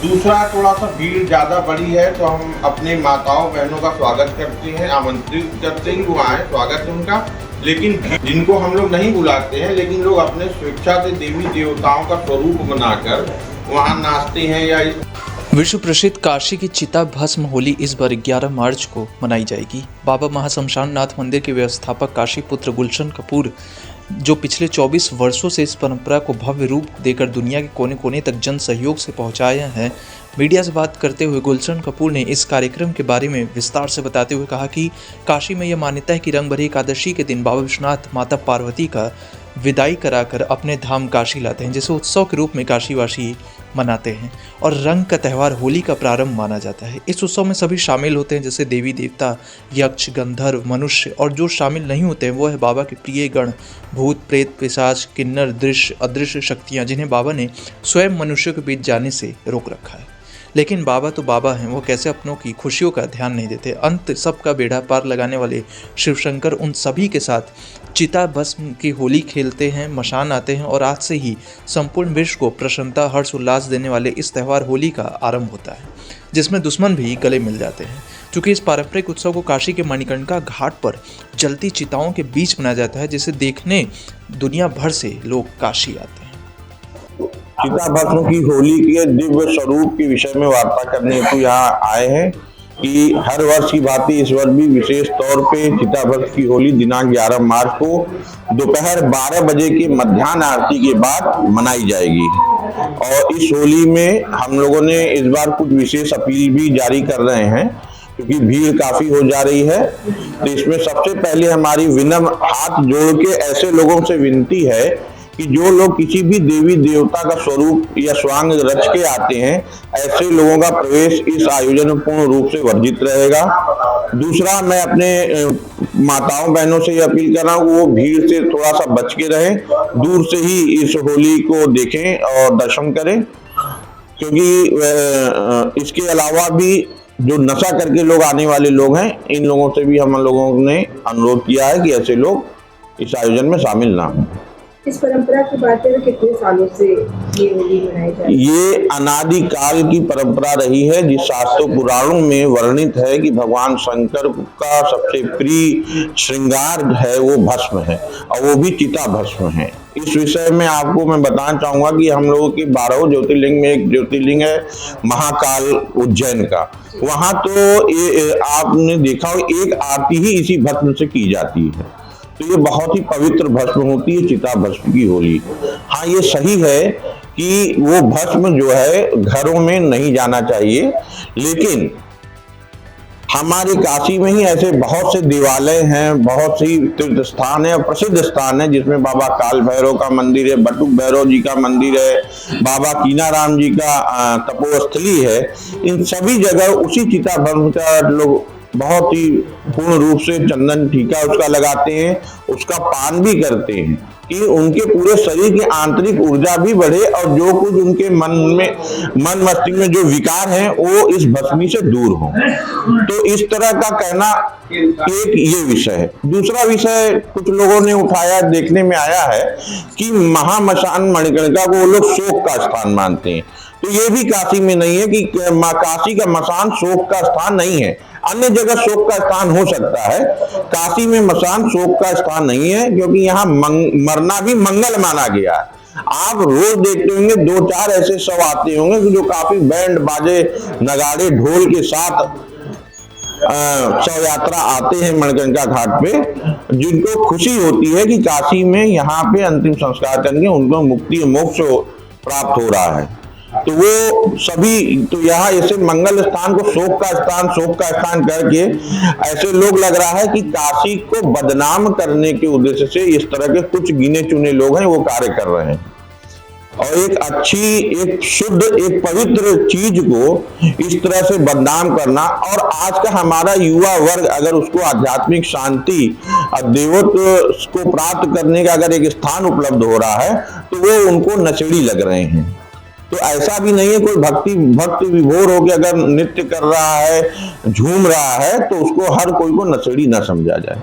दूसरा थोड़ा सा भीड़ ज़्यादा बड़ी है तो हम अपने माताओं बहनों का स्वागत करते हैं, आमंत्रित करते हैं वो आए, स्वागत है उनका। लेकिन जिनको हम लोग नहीं बुलाते हैं लेकिन लोग अपने स्वेच्छा से देवी देवताओं का स्वरूप बनाकर वहाँ नाचते हैं या विश्व प्रसिद्ध काशी की चिता भस्म होली इस बार 11 मार्च को मनाई जाएगी। बाबा महाश्मशान नाथ मंदिर के व्यवस्थापक काशी पुत्र गुलशन कपूर, जो पिछले 24 वर्षों से इस परंपरा को भव्य रूप देकर दुनिया के कोने कोने तक जन सहयोग से पहुंचाए हैं, मीडिया से बात करते हुए गुलशन कपूर ने इस कार्यक्रम के बारे में विस्तार से बताते हुए कहा कि काशी में यह मान्यता है कि रंगभरी एकादशी के दिन बाबा विश्वनाथ माता पार्वती का विदाई कराकर अपने धाम काशी लाते हैं, जिसे उत्सव के रूप में काशीवासी मनाते हैं और रंग का त्यौहार होली का प्रारंभ माना जाता है। इस उत्सव में सभी शामिल होते हैं, जैसे देवी देवता, यक्ष, गंधर्व, मनुष्य, और जो शामिल नहीं होते हैं वो है बाबा के प्रिय गण, भूत, प्रेत, पिशाच, किन्नर, दृश्य, अदृश्य शक्तियाँ, जिन्हें बाबा ने स्वयं मनुष्यों के बीच जाने से रोक रखा है। लेकिन बाबा तो बाबा हैं, वो कैसे अपनों की खुशियों का ध्यान नहीं देते। अंत सबका बेड़ा पार लगाने वाले शिवशंकर उन सभी के साथ चिता भस्म की होली खेलते हैं, मशान आते हैं और आज से ही संपूर्ण विश्व को प्रसन्नता, हर्ष, उल्लास देने वाले इस त्यौहार होली का आरंभ होता है, जिसमें दुश्मन भी गले मिल जाते हैं। क्योंकि इस पारंपरिक उत्सव को काशी के मणिकर्णिका घाट पर जलती चिताओं के बीच मनाया जाता है, जिसे देखने दुनिया भर से लोग काशी आते हैं। चिता भस्म की होली के दिव्य स्वरूप के विषय में वार्ता करने हेतु यहाँ आए हैं कि हर वर्ष की भांति इस वर्ष भी विशेष तौर पे चिता भस्म की होली दिनांक 11 मार्च को दोपहर 12 बजे के मध्याह्न आरती के बाद मनाई जाएगी। और इस होली में हम लोगों ने इस बार कुछ विशेष अपील भी जारी कर रहे हैं, क्योंकि भीड़ काफी हो जा रही है। तो इसमें सबसे पहले हमारी विनम्र हाथ जोड़ के ऐसे लोगों से विनती है कि जो लोग किसी भी देवी देवता का स्वरूप या स्वांग रच के आते हैं, ऐसे लोगों का प्रवेश इस आयोजन में पूर्ण रूप से वर्जित रहेगा। दूसरा, मैं अपने माताओं बहनों से यह अपील कर रहा हूँ वो भीड़ से थोड़ा सा बच के रहें, दूर से ही इस होली को देखें और दर्शन करें। क्योंकि इसके अलावा भी जो नशा करके लोग आने वाले लोग हैं, इन लोगों से भी हम लोगों ने अनुरोध किया है कि ऐसे लोग इस आयोजन में शामिल ना हों। इस परंपरा की बात करें कितने सालों से ये होली मनाई जाती है? ये अनादि काल की परंपरा रही है, जिस शास्त्रों पुराणों में वर्णित है कि भगवान शंकर का सबसे प्रिय श्रृंगार है वो भस्म है, और वो भी चिता भस्म है। इस विषय में आपको मैं बताना चाहूंगा कि हम लोगों के 12 ज्योतिर्लिंग में एक ज्योतिर्लिंग है महाकाल उज्जैन का। वहां तो आपने देखा हो एक आरती ही इसी भस्म से की जाती है। तो ये बहुत ही पवित्र भस्म होती है चिता भस्म की होली। हाँ, ये सही है कि वो भस्म जो है घरों में नहीं जाना चाहिए, लेकिन हमारे काशी में ही ऐसे बहुत से देवालय हैं, बहुत सी तीर्थ स्थान है, प्रसिद्ध स्थान है, जिसमें बाबा काल भैरव का मंदिर है, बटुक भैरव जी का मंदिर है, बाबा कीनाराम जी का तपोस्थली है। इन सभी जगह उसी चिता भस्म का लोग बहुत ही पूर्ण रूप से चंदन टीका उसका लगाते हैं, उसका पान भी करते हैं कि उनके पूरे शरीर की आंतरिक ऊर्जा भी बढ़े और जो कुछ उनके मन मस्तिष्क में जो विकार हैं वो इस भस्मी से दूर हो। तो इस तरह का कहना एक ये विषय है। दूसरा विषय कुछ लोगों ने उठाया, देखने में आया है कि महामशान मणिकर्णिका को वो लोग शोक का स्थान मानते हैं। तो ये भी काशी में नहीं है कि काशी का मसान शोक का स्थान नहीं है। अन्य जगह शोक का स्थान हो सकता है, काशी में मसान शोक का स्थान नहीं है, क्योंकि यहाँ मरना भी मंगल माना गया है। आप रोज देखते होंगे 2-4 ऐसे शव आते होंगे जो काफी बैंड बाजे नगाड़े ढोल के साथ शव यात्रा आते हैं मणिकर्णिका घाट पे, जिनको खुशी होती है कि काशी में यहाँ पे अंतिम संस्कार करके उनको मुक्ति मोक्ष प्राप्त हो रहा है। तो वो सभी तो यहाँ ऐसे मंगल स्थान को शोक का स्थान करके ऐसे लोग लग रहा है कि काशी को बदनाम करने के उद्देश्य से इस तरह के कुछ गिने चुने लोग हैं वो कार्य कर रहे हैं। और एक अच्छी, एक शुद्ध, एक पवित्र चीज को इस तरह से बदनाम करना, और आज का हमारा युवा वर्ग अगर उसको आध्यात्मिक शांति और देवत्व को प्राप्त करने का अगर एक स्थान उपलब्ध हो रहा है तो वो उनको नशेड़ी लग रहे हैं। तो ऐसा भी नहीं है कोई भक्ति विभोर होकर अगर नृत्य कर रहा है, झूम रहा है, तो उसको हर कोई को नशेड़ी ना समझा जाए।